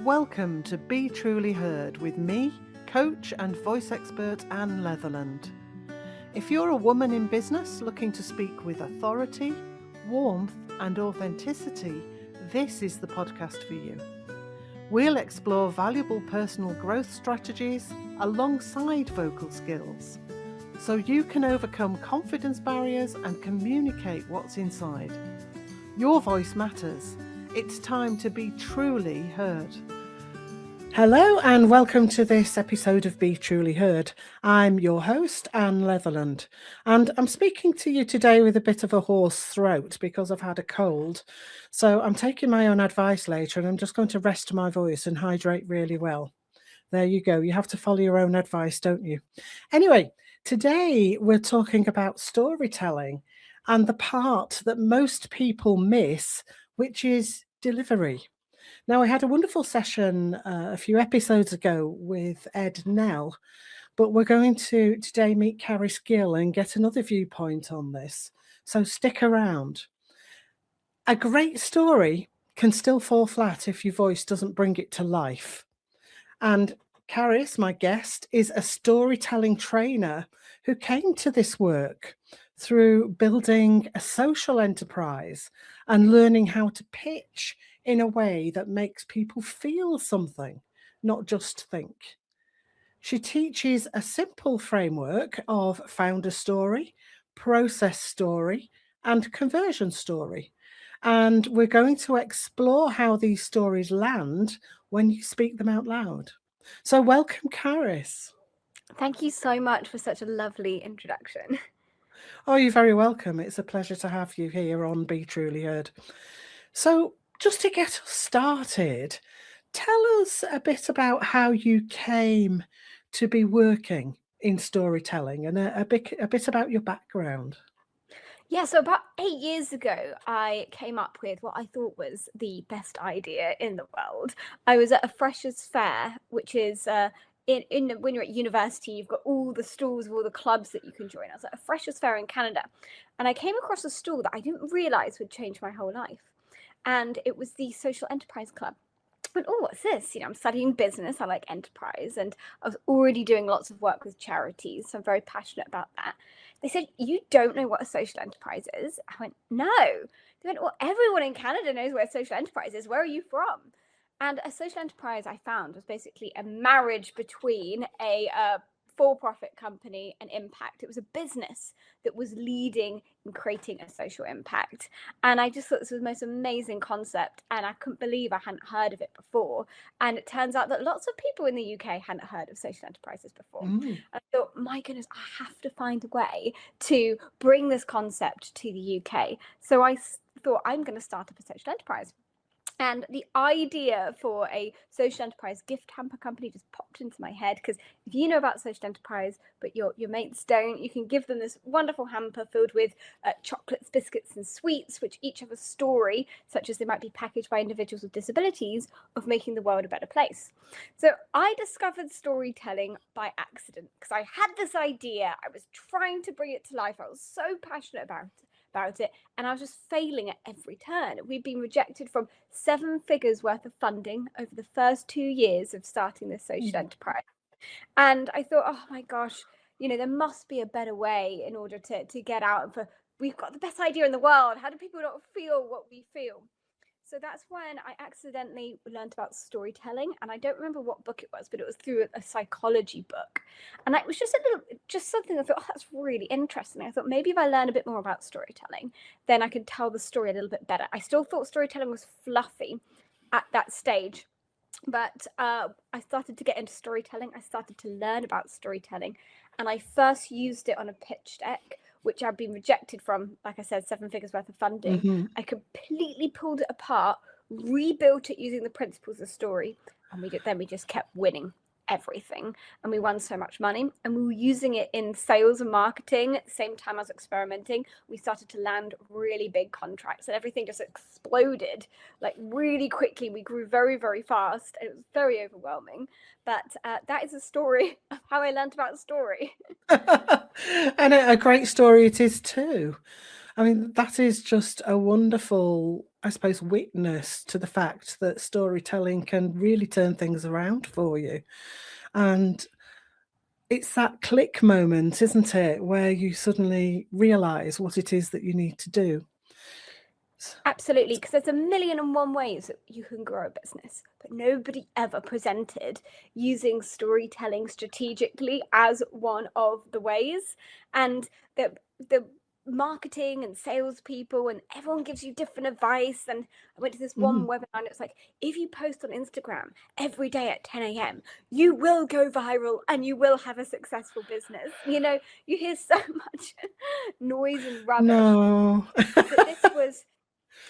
Welcome to Be Truly Heard with me, coach and voice expert Anne Leatherland. If you're a woman in business looking to speak with authority, warmth and authenticity, this is the podcast for you. We'll explore valuable personal growth strategies alongside vocal skills, so you can overcome confidence barriers and communicate what's inside. Your voice matters. It's time to be truly heard. Hello and welcome to this episode of Be Truly Heard. I'm your host, Anne Leatherland, and I'm speaking to you today with a bit of a hoarse throat because I've had a cold. So I'm taking my own advice later and I'm just going to rest my voice and hydrate really well. There you go. You have to follow your own advice, don't you? Anyway, today we're talking about storytelling and the part that most people miss, which is delivery. Now, I had a wonderful session a few episodes ago with Ed Nell, but we're going to today meet Karis Gill and get another viewpoint on this. So stick around. A great story can still fall flat if your voice doesn't bring it to life. And Karis, my guest, is a storytelling trainer who came to this work through building a social enterprise and learning how to pitch in a way that makes people feel something, not just think. She teaches a simple framework of founder story, process story, and conversion story. And we're going to explore how these stories land when you speak them out loud. So welcome, Karis. Thank you so much for such a lovely introduction. Oh, you're very welcome. It's a pleasure to have you here on Be Truly Heard. So just to get us started, tell us a bit about how you came to be working in storytelling and a bit about your background. Yeah, so about 8 years ago, I came up with what I thought was the best idea in the world. I was at a freshers' fair, which is when you're at university, you've got all the stalls of all the clubs that you can join. I was at a freshers' fair in Canada, and I came across a stall that I didn't realize would change my whole life. And it was the Social Enterprise Club. And oh, what's this? I'm studying business. I like enterprise, and I was already doing lots of work with charities, so I'm very passionate about that. They said, "You don't know what a social enterprise is?" I went, "No." They went, "Well, everyone in Canada knows what a social enterprise is. Where are you from?" And a social enterprise, I found, was basically a marriage between a for-profit company and impact. It was a business that was leading in creating a social impact. And I just thought this was the most amazing concept, and I couldn't believe I hadn't heard of it before. And it turns out that lots of people in the UK hadn't heard of social enterprises before. I thought, my goodness, I have to find a way to bring this concept to the UK. So I thought, I'm going to start up a social enterprise. And the idea for a social enterprise gift hamper company just popped into my head, because if you know about social enterprise but your mates don't, you can give them this wonderful hamper filled with chocolates, biscuits and sweets, which each have a story, such as they might be packaged by individuals with disabilities, of making the world a better place. So I discovered storytelling by accident, because I had this idea. I was trying to bring it to life. I was so passionate about it, and I was just failing at every turn. We'd been rejected from 7 figures worth of funding over the first 2 years of starting this social enterprise. And I thought, oh my gosh, there must be a better way in order to get out. We've got the best idea in the world. How do people not feel what we feel? So that's when I accidentally learned about storytelling, and I don't remember what book it was, but it was through a psychology book. And it was just something I thought, oh, that's really interesting. I thought, maybe if I learn a bit more about storytelling, then I could tell the story a little bit better. I still thought storytelling was fluffy at that stage, but I started to get into storytelling. I started to learn about storytelling, and I first used it on a pitch deck, which I'd been rejected from, like I said, 7 figures worth of funding. I completely pulled it apart, rebuilt it using the principles of story, and we just kept winning everything, and we won so much money, and we were using it in sales and marketing at the same time I was experimenting. We started to land really big contracts, and everything just exploded like really quickly. We grew very, very fast, and it was very overwhelming. But that is a story of how I learned about story. And a great story it is too. I mean, that is just a wonderful I suppose, witness to the fact that storytelling can really turn things around for you. And it's that click moment, isn't it, where you suddenly realize what it is that you need to do. Absolutely, because there's a million and one ways that you can grow a business, but nobody ever presented using storytelling strategically as one of the ways. And the marketing and salespeople and everyone gives you different advice. And I went to this one Mm. webinar and it's like, if you post on Instagram every day at 10 a.m., you will go viral and you will have a successful business. You know, you hear so much noise and rubbish. No. But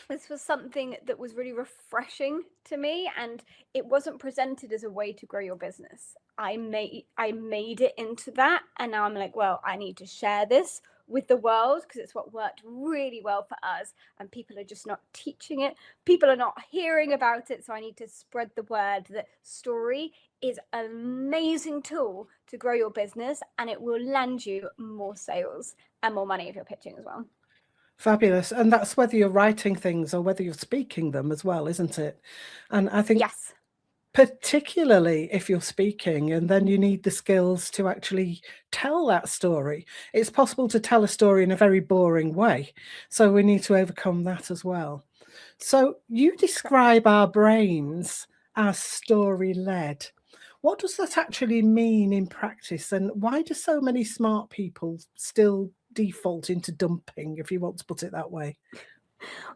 this was something that was really refreshing to me, and it wasn't presented as a way to grow your business. I made it into that, and now I'm like, well, I need to share this with the world because it's what worked really well for us, and people are just not teaching it. People are not hearing about it, so I need to spread the word that story is an amazing tool to grow your business, and it will land you more sales and more money if you're pitching as well. Fabulous. And that's whether you're writing things or whether you're speaking them as well, isn't it? And I think Yes. particularly if you're speaking, and then you need the skills to actually tell that story. It's possible to tell a story in a very boring way. So we need to overcome that as well. So you describe our brains as story-led. What does that actually mean in practice? And why do so many smart people still default into dumping, if you want to put it that way?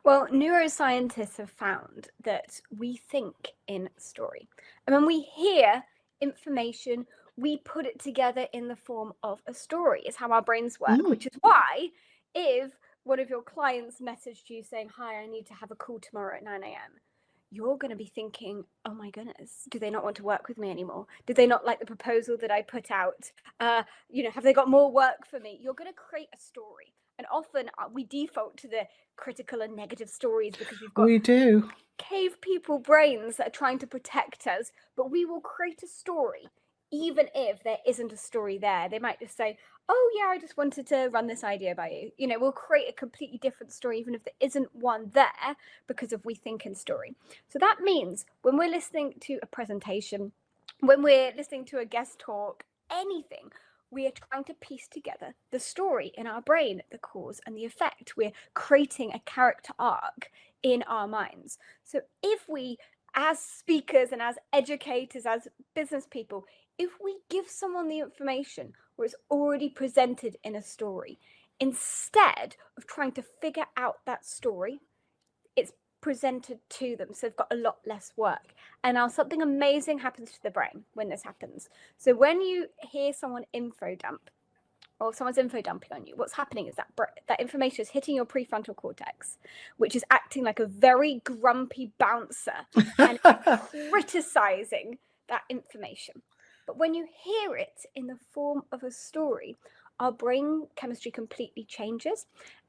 Well, neuroscientists have found that we think in story. And when we hear information, we put it together in the form of a story, is how our brains work, which is why if one of your clients messaged you saying, hi, I need to have a call tomorrow at 9 a.m., you're going to be thinking, oh my goodness, do they not want to work with me anymore? Did they not like the proposal that I put out? Have they got more work for me? You're going to create a story. And often we default to the critical and negative stories because we've got We do. cave people brains that are trying to protect us, but we will create a story even if there isn't a story there. They might just say, oh yeah, I just wanted to run this idea by you. You know, we'll create a completely different story even if there isn't one there because of we think in story. So that means when we're listening to a presentation, when we're listening to a guest talk, anything, we are trying to piece together the story in our brain, the cause and the effect. We're creating a character arc in our minds. So if we, as speakers and as educators, as business people, if we give someone the information where it's already presented in a story, instead of trying to figure out that story, it's presented to them, so they've got a lot less work. And now something amazing happens to the brain when this happens. So when you hear someone info dump, or someone's info dumping on you, what's happening is that information is hitting your prefrontal cortex, which is acting like a very grumpy bouncer and criticizing that information. But when you hear it in the form of a story, our brain chemistry completely changes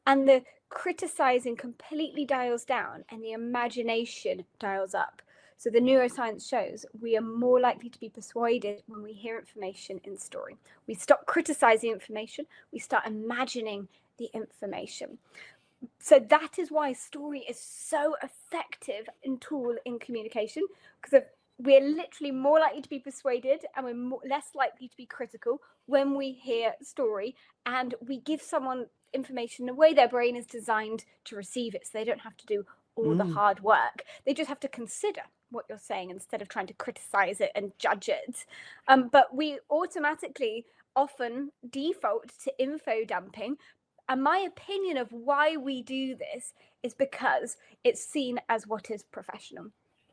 and the criticizing completely dials down and the imagination dials up. So the neuroscience shows we are more likely to be persuaded when we hear information in story. We stop criticizing information, we start imagining the information. So that is why story is so effective in tool in communication, because we're literally more likely to be persuaded and we're less likely to be critical when we hear story, and we give someone information the way their brain is designed to receive it, so they don't have to do all the hard work. They just have to consider what you're saying instead of trying to criticize it and judge it. But we automatically often default to info dumping. And my opinion of why we do this is because it's seen as what is professional.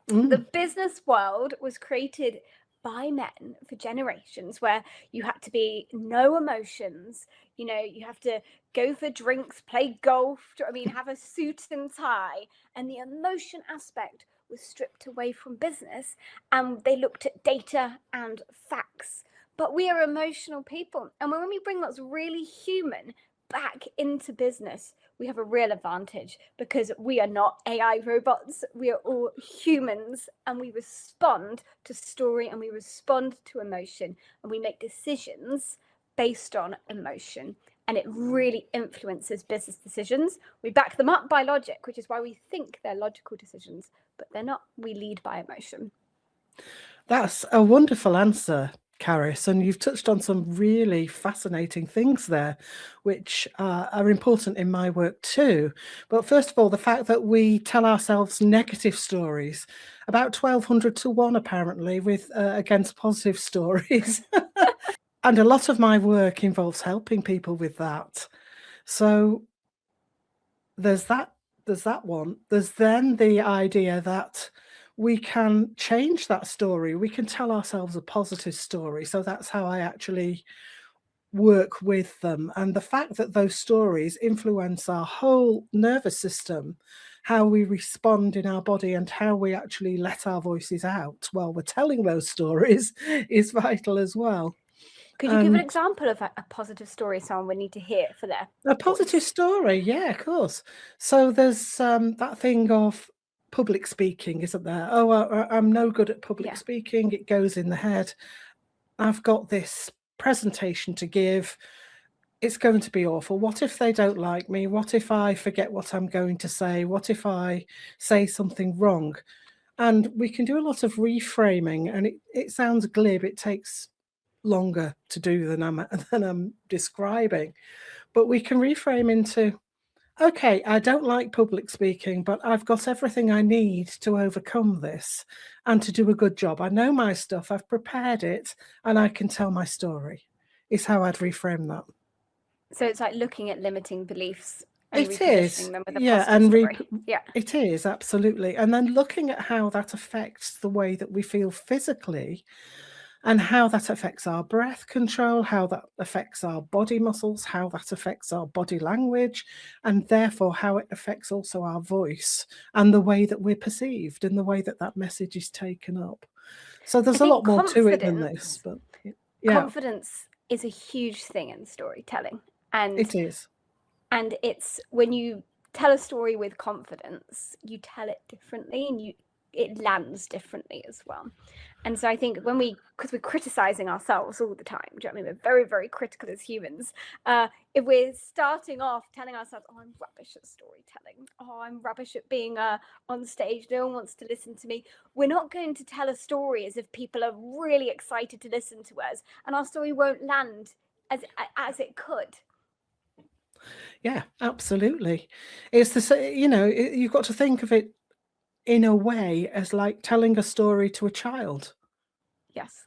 The business world was created by men for generations, where you had to be no emotions, you have to go for drinks, play golf, have a suit and tie, and the emotion aspect was stripped away from business, and they looked at data and facts. But we are emotional people, and when we bring what's really human back into business, we have a real advantage because we are not AI robots. We are all humans, and we respond to story and we respond to emotion, and we make decisions based on emotion and it really influences business decisions. We back them up by logic, which is why we think they're logical decisions, but they're not. We lead by emotion. That's a wonderful answer, Karis, and you've touched on some really fascinating things there, which are important in my work too. But first of all, the fact that we tell ourselves negative stories, about 1,200 to 1 apparently, with against positive stories. And a lot of my work involves helping people with that. So there's that one. There's then the idea that we can change that story. We can tell ourselves a positive story. So that's how I actually work with them. And the fact that those stories influence our whole nervous system, how we respond in our body, and how we actually let our voices out while we're telling those stories is vital as well. Could you give an example of a positive story someone would need to hear for their A positive voice? story, yeah, of course. So there's that thing of public speaking, isn't there? Oh, I'm no good at public Yeah. speaking. It goes in the head. I've got this presentation to give. It's going to be awful. What if they don't like me? What if I forget what I'm going to say? What if I say something wrong? And we can do a lot of reframing, and it sounds glib. It takes longer to do than I'm describing. But we can reframe into, okay, I don't like public speaking, but I've got everything I need to overcome this and to do a good job. I know my stuff, I've prepared it, and I can tell my story, is how I'd reframe that. So it's like looking at limiting beliefs and It is, repositioning them with a yeah, positive story. Yeah. it is, absolutely. And then looking at how that affects the way that we feel physically, and how that affects our breath control, how that affects our body muscles, how that affects our body language, and therefore how it affects also our voice and the way that we're perceived and the way that that message is taken up. So there's a lot more to it than this, but yeah, confidence is a huge thing in storytelling. And it is. And it's when you tell a story with confidence, you tell it differently, and it lands differently as well. And so I think because we're criticizing ourselves all the time, do you know what I mean? We're very, very critical as humans. If we're starting off telling ourselves, oh, I'm rubbish at storytelling. Oh, I'm rubbish at being on stage. No one wants to listen to me. We're not going to tell a story as if people are really excited to listen to us, and our story won't land as it could. Yeah, absolutely. It's you've got to think of it in a way as like telling a story to a child. Yes.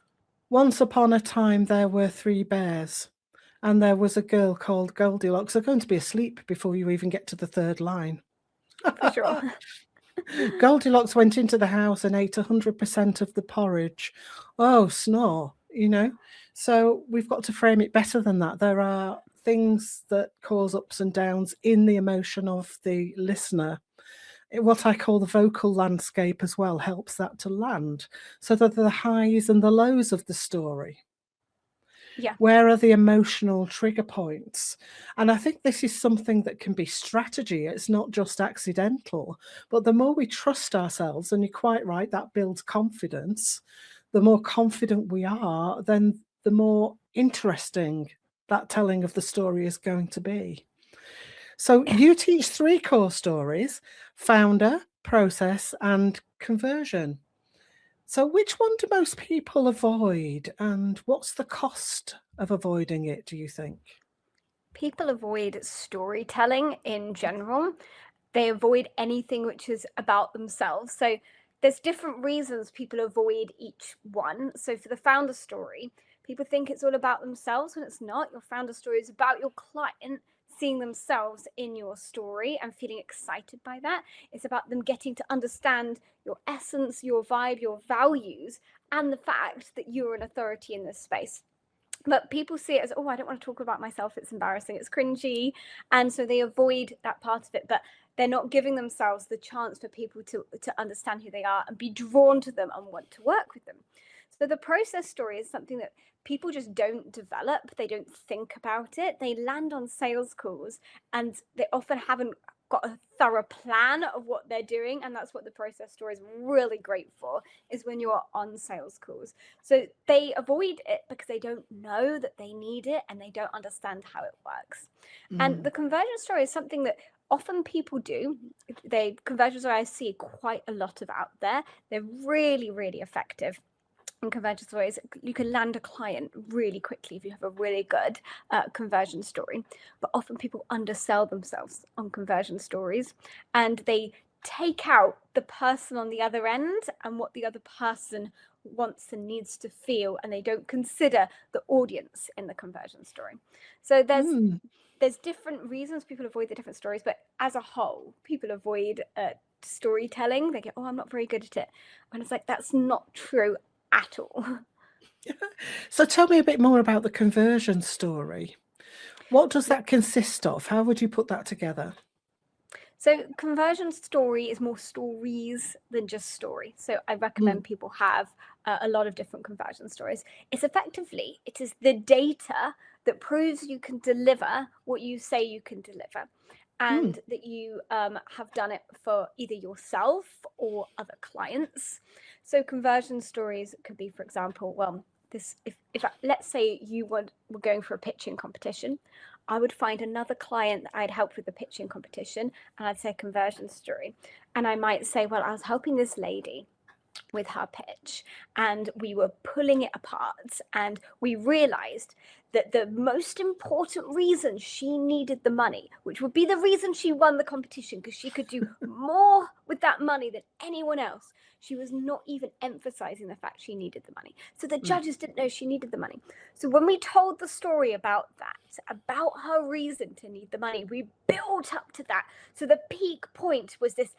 Once upon a time, there were 3 bears, and there was a girl called Goldilocks. They're going to be asleep before you even get to the 3rd line. For sure. Goldilocks went into the house and ate 100% of the porridge. Oh, snore, So we've got to frame it better than that. There are things that cause ups and downs in the emotion of the listener. What I call the vocal landscape as well helps that to land. So that the highs and the lows of the story. Yeah. Where are the emotional trigger points? And I think this is something that can be strategy. It's not just accidental. But the more we trust ourselves, and you're quite right, that builds confidence. The more confident we are, then the more interesting that telling of the story is going to be. So you teach 3 core stories: founder, process, and conversion. So which one do most people avoid, and what's the cost of avoiding it, do you think? People avoid storytelling in general. They avoid anything which is about themselves. So there's different reasons people avoid each one. So for the founder story, people think it's all about themselves when it's not. Your founder story is about your client seeing themselves in your story and feeling excited by that. It's about them getting to understand your essence, your vibe, your values, and the fact that you're an authority in this space. But people see it as, oh, I don't want to talk about myself. It's embarrassing. It's cringy. And so they avoid that part of it. But they're not giving themselves the chance for people to understand who they are and be drawn to them and want to work with them. So the process story is something that people just don't develop. They don't think about it. They land on sales calls and they often haven't got a thorough plan of what they're doing. And that's what the process story is really great for, is when you're on sales calls. So they avoid it because they don't know that they need it and they don't understand how it works. And the conversion story is something that often people do. Conversion stories I see quite a lot of out there. They're really, really effective. In conversion stories, you can land a client really quickly if you have a really good conversion story. But often people undersell themselves on conversion stories, and they take out the person on the other end and what the other person wants and needs to feel, and they don't consider the audience in the conversion story. So there's different reasons people avoid the different stories, but as a whole, people avoid storytelling. They go, oh, I'm not very good at it. And it's like, that's not true at all. So tell me a bit more about the conversion story. What does that consist of? How would you put that together? So conversion story is more stories than just story. So I recommend people have a lot of different conversion stories. It is the data that proves you can deliver what you say you can deliver, and that you have done it for either yourself or other clients. So conversion stories could be, for example, if let's say you were going for a pitching competition, I would find another client that I'd helped with the pitching competition, and I'd say conversion story. And I might say, well, I was helping this lady with her pitch, and we were pulling it apart, and we realized that the most important reason she needed the money, which would be the reason she won the competition, because she could do more with that money than anyone else, she was not even emphasizing the fact she needed the money. So the judges didn't know she needed the money. So when we told the story about that, about her reason to need the money, we built up to that. So the peak point was this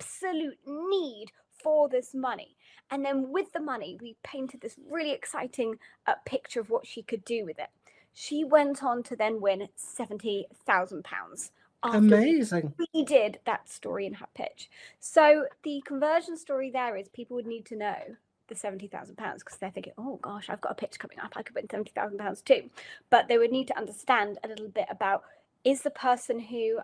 absolute need for this money. And then with the money, we painted this really exciting picture of what she could do with it. She went on to then win £70,000 after Amazing. we did that story in her pitch. So the conversion story there is people would need to know the £70,000 because they're thinking, oh gosh, I've got a pitch coming up, I could win £70,000 too. But they would need to understand a little bit about, is the person who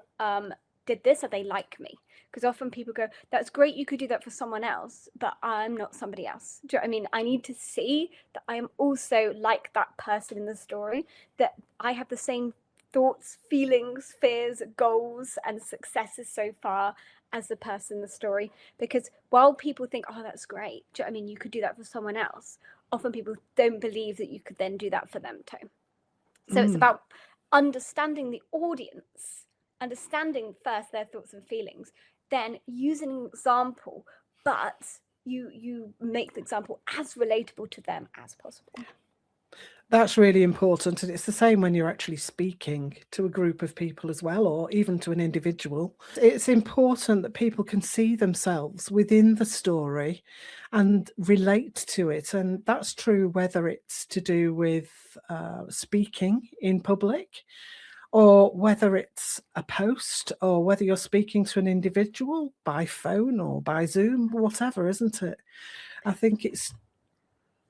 did this, are they like me? Because often people go, that's great, you could do that for someone else, but I'm not somebody else. Do you know what I mean? I need to see that I am also like that person in the story, that I have the same thoughts, feelings, fears, goals, and successes so far as the person in the story. Because while people think, oh, that's great, do you know what I mean? You could do that for someone else. Often people don't believe that you could then do that for them too. So it's about understanding the audience, understanding first their thoughts and feelings, then using an example, but you make the example as relatable to them as possible. That's really important. And it's the same when you're actually speaking to a group of people as well, or even to an individual. It's important that people can see themselves within the story and relate to it. And that's true whether it's to do with speaking in public, or whether it's a post, or whether you're speaking to an individual by phone or by Zoom, whatever, isn't it? I think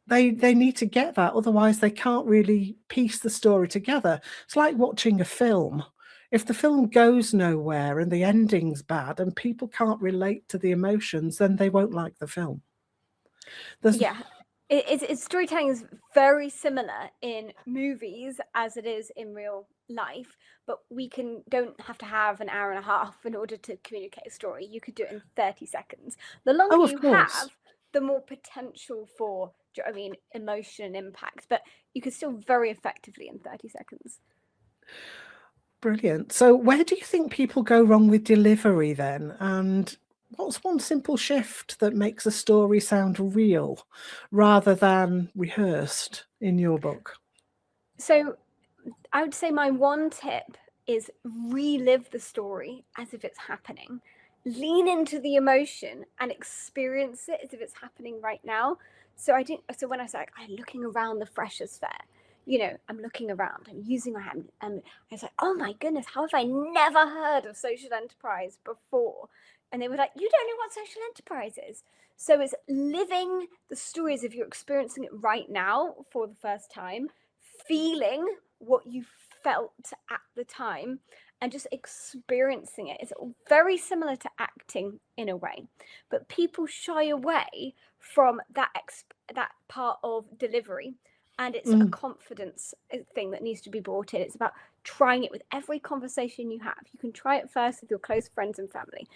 they need to get that, otherwise they can't really piece the story together. It's like watching a film. If the film goes nowhere and the ending's bad and people can't relate to the emotions, then they won't like the film. Storytelling is very similar in movies as it is in real life, but we don't have to have an hour and a half in order to communicate a story. You could do it in 30 seconds. The longer you have, the more potential for, do you know what I mean, emotion and impact, but you could still very effectively in 30 seconds. Brilliant. So where do you think people go wrong with delivery then? And what's one simple shift that makes a story sound real rather than rehearsed in your book? So I would say my one tip is relive the story as if it's happening. Lean into the emotion and experience it as if it's happening right now. So when I say I'm looking around the Freshers Fair, I'm looking around, I'm using my hand, and I was like, oh my goodness, how have I never heard of social enterprise before? And they were like, you don't know what social enterprise is. So it's living the story as if you're experiencing it right now for the first time, feeling what you felt at the time, and just experiencing it. It's very similar to acting in a way, but people shy away from that part of delivery, and it's a confidence thing that needs to be brought in. It's about trying it with every conversation you have. You can try it first with your close friends and family.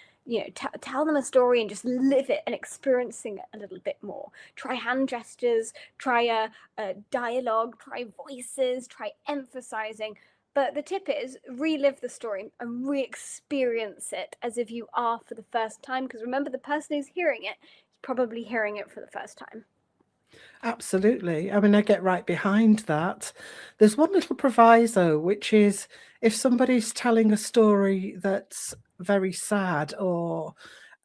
Tell them a story and just live it and experiencing it a little bit more. Try hand gestures, try a dialogue, try voices, try emphasizing. But the tip is relive the story and re-experience it as if you are for the first time, because remember, the person who's hearing it is probably hearing it for the first time. Absolutely. I mean, I get right behind that. There's one little proviso, which is if somebody's telling a story that's very sad or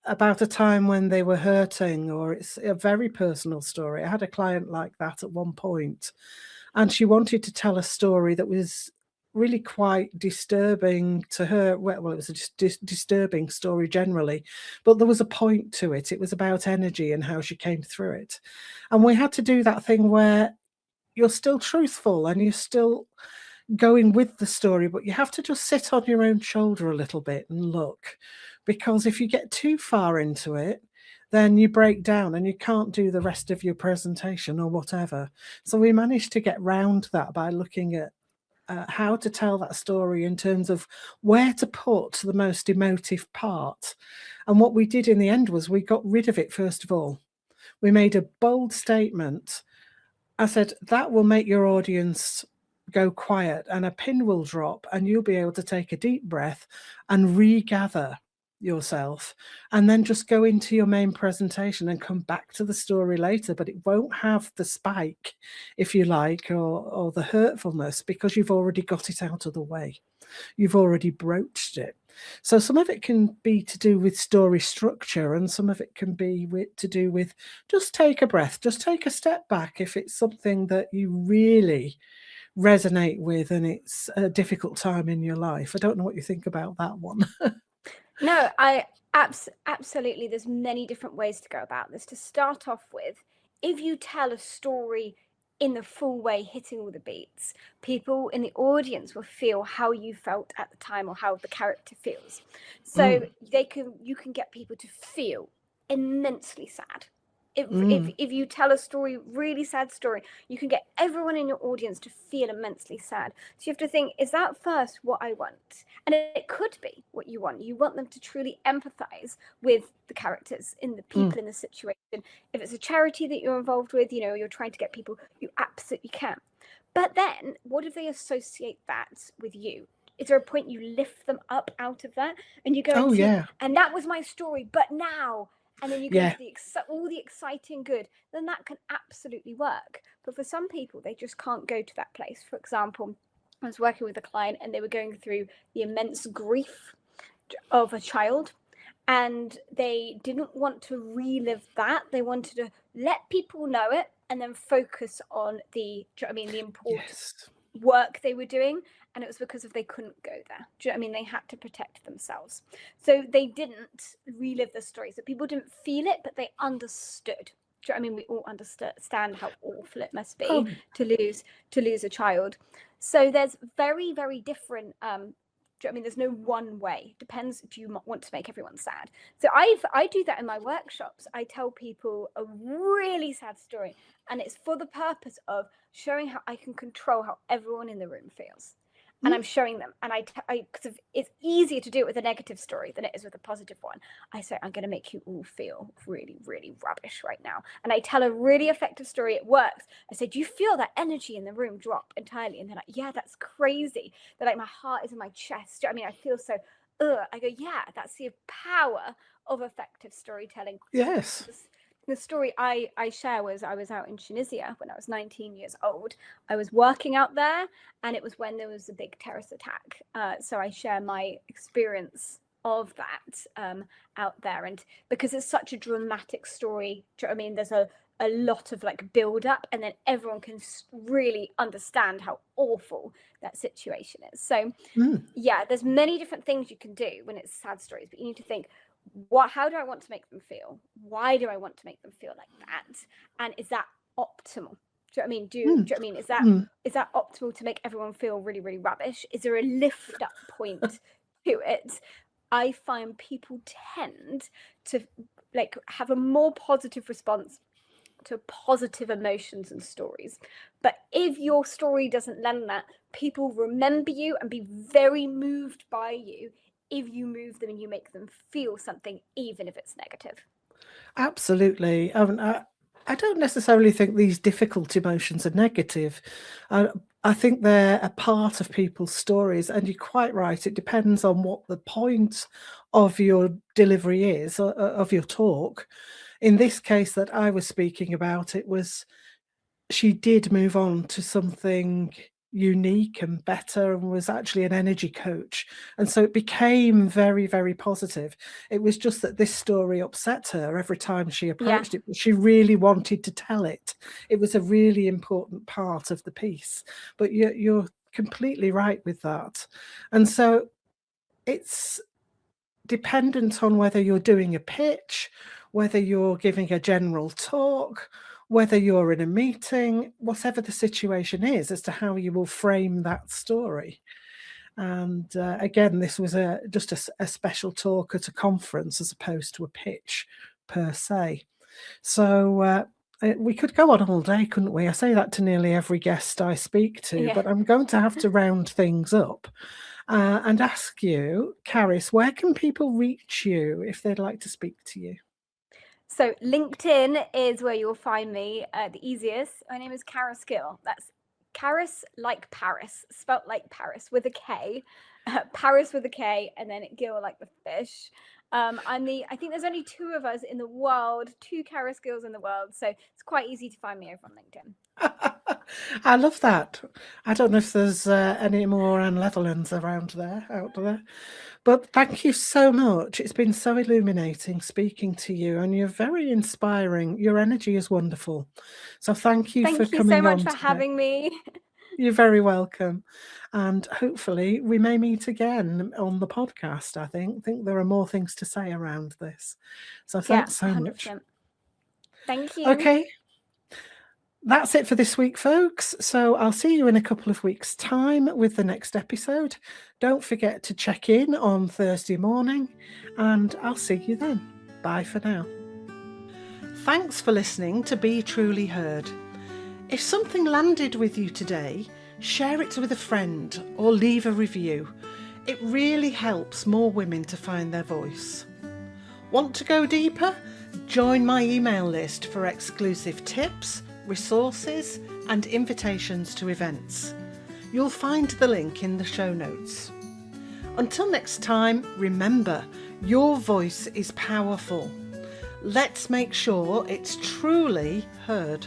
about a time when they were hurting, or it's a very personal story. I had a client like that at one point, and she wanted to tell a story that was really quite disturbing to her. Well, it was a disturbing story generally, but there was a point to it. It was about energy and how she came through it. And we had to do that thing where you're still truthful and you're still going with the story, but you have to just sit on your own shoulder a little bit and look, because if you get too far into it, then you break down and you can't do the rest of your presentation or whatever. So we managed to get round that by looking at how to tell that story in terms of where to put the most emotive part. And what we did in the end was we got rid of it first of all. We made a bold statement. I said, that will make your audience go quiet and a pin will drop and you'll be able to take a deep breath and regather yourself and then just go into your main presentation and come back to the story later. But it won't have the spike, if you like, or the hurtfulness, because you've already got it out of the way. You've already broached it. So some of it can be to do with story structure, and some of it can be to do with just take a breath, just take a step back if it's something that you really resonate with and it's a difficult time in your life. I don't know what you think about that one. No, I absolutely. There's many different ways to go about this. To start off with, if you tell a story in the full way, hitting all the beats, people in the audience will feel how you felt at the time or how the character feels. So you can get people to feel immensely sad. If you tell a story, really sad story, you can get everyone in your audience to feel immensely sad. So you have to think, is that first what I want? And it could be what you want. You want them to truly empathize with the characters, in the people in the situation. If it's a charity that you're involved with, you're trying to get people, you absolutely can. But then what if they associate that with you? Is there a point you lift them up out of that and you go into, and that was my story, but now, and then you go into all the exciting good, then that can absolutely work. But for some people, they just can't go to that place. For example, I was working with a client and they were going through the immense grief of a child, and they didn't want to relive that. They wanted to let people know it and then focus on the important work they were doing. And it was because they couldn't go there. Do you know what I mean? They had to protect themselves. So they didn't relive the story. So people didn't feel it, but they understood. Do you know what I mean? We all understand how awful it must be to lose a child. So there's very, very different there's no one way. Depends, do you want to make everyone sad? So I do that in my workshops. I tell people a really sad story, and it's for the purpose of showing how I can control how everyone in the room feels. And I'm showing them, and because it's easier to do it with a negative story than it is with a positive one. I say, I'm going to make you all feel really, really rubbish right now. And I tell a really effective story. It works. I say, do you feel that energy in the room drop entirely? And they're like, yeah, that's crazy. They're like, my heart is in my chest. Do you know what I mean? I feel so, I go, yeah, that's the power of effective storytelling. Yes. The story I share was I was out in Tunisia when I was 19 years old. I was working out there, and it was when there was a big terrorist attack. So I share my experience of that out there. And because it's such a dramatic story, do you know what I mean? There's a lot of build up, and then everyone can really understand how awful that situation is. So yeah, there's many different things you can do when it's sad stories, but you need to think, how do I want to make them feel? Why do I want to make them feel like that? And is that optimal? Do you know what I mean? Do you know Mm. what I mean? Mm. Is that optimal to make everyone feel really, really rubbish? Is there a lift up point to it? I find people tend to like have a more positive response to positive emotions and stories. But if your story doesn't lend that, people remember you and be very moved by you if you move them and you make them feel something, even if it's negative. Absolutely. I don't necessarily think these difficult emotions are negative. I, I think they're a part of people's stories, and you're quite right. It depends on what the point of your delivery is, of your talk. In this case that I was speaking about, it was she did move on to something unique and better and was actually an energy coach. And so it became very, very positive. It was just that this story upset her every time she approached it. But she really wanted to tell it. It was a really important part of the piece. But you're completely right with that. And so it's dependent on whether you're doing a pitch, whether you're giving a general talk, whether you're in a meeting, whatever the situation is, as to how you will frame that story. And again, this was just a special talk at a conference as opposed to a pitch per se. So we could go on all day, couldn't we? I say that to nearly every guest I speak to, but I'm going to have to round things up and ask you, Karis, where can people reach you if they'd like to speak to you? So LinkedIn is where you'll find me the easiest. My name is Karis Gill. That's Karis like Paris, spelt like Paris with a K. Paris with a K, and then Gill like the fish. I think there's only 2 of us in the world, 2 Karis Gills in the world. So it's quite easy to find me over on LinkedIn. I love that. I don't know if there's any more Anne Leatherlands out there. But thank you so much. It's been so illuminating speaking to you, and you're very inspiring. Your energy is wonderful. So thank you for coming on. Thank you so much for today. having me. You're very welcome. And hopefully we may meet again on the podcast, I think. There are more things to say around this. So thanks so 100%. much. Thank you. Okay. That's it for this week, folks. So I'll see you in a couple of weeks' time with the next episode. Don't forget to check in on Thursday morning, and I'll see you then. Bye for now. Thanks for listening to Be Truly Heard. If something landed with you today, share it with a friend or leave a review. It really helps more women to find their voice. Want to go deeper? Join my email list for exclusive tips, resources and invitations to events. You'll find the link in the show notes. Until next time, remember, your voice is powerful. Let's make sure it's truly heard.